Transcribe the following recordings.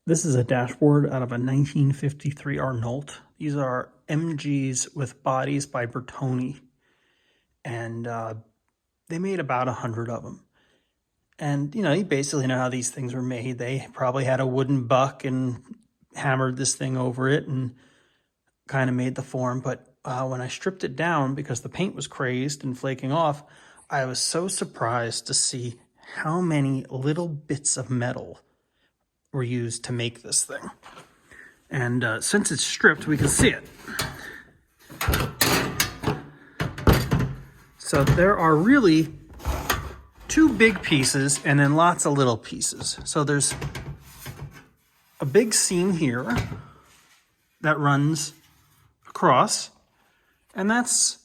This is a dashboard out of a 1953 Arnolt. These are MGs with bodies by Bertone. And they made about 100 of them. And, you basically know how these things were made. They probably had a wooden buck and hammered this thing over it and kind of made the form. But when I stripped it down, because the paint was crazed and flaking off, I was so surprised to see how many little bits of metal were used to make this thing. And since it's stripped, we can see it. So there are really two big pieces and then lots of little pieces. So there's a big seam here that runs across, and that's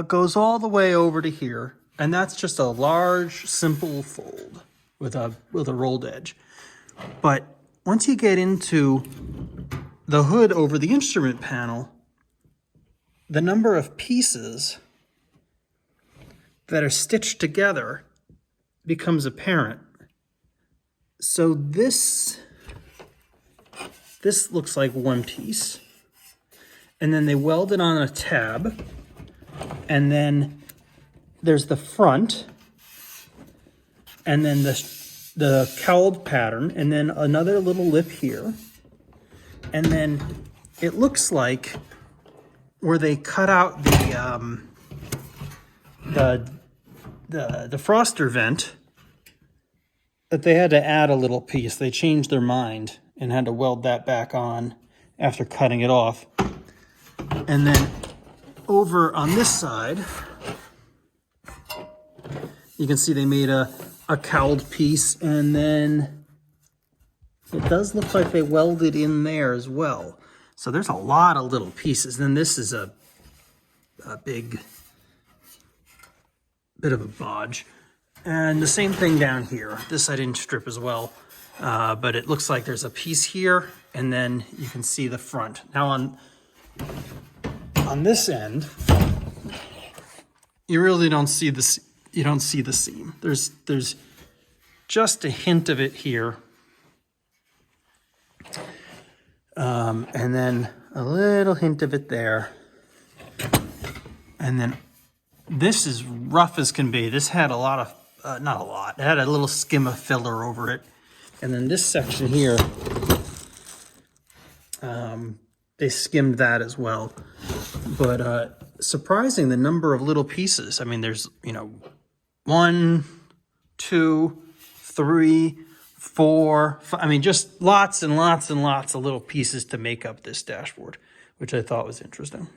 goes all the way over to here, and that's just a large, simple fold with a rolled edge. But once you get into the hood over the instrument panel, the number of pieces that are stitched together becomes apparent. So this looks like one piece, and then they weld it on a tab, and then there's the front, and then the cowled pattern, and then another little lip here, and then it looks like where they cut out the defroster vent, that they had to add a little piece. They changed their mind and had to weld that back on after cutting it off. And then over on this side, you can see they made a cowled piece, and then it does look like they welded in there as well. So there's a lot of little pieces. Then this is a big bit of a bodge. And the same thing down here. This I didn't strip as well, but it looks like there's a piece here, and then you can see the front. Now on this end, you really don't see this. You don't see the seam. There's just a hint of it here, and then a little hint of it there, and then this is rough as can be. This had a lot of not a lot. It had a little skim of filler over it, and then this section here, they skimmed that as well. But surprising the number of little pieces. I mean, there's 1, 2, 3, 4, 5. I mean, just lots and lots and lots of little pieces to make up this dashboard, which I thought was interesting.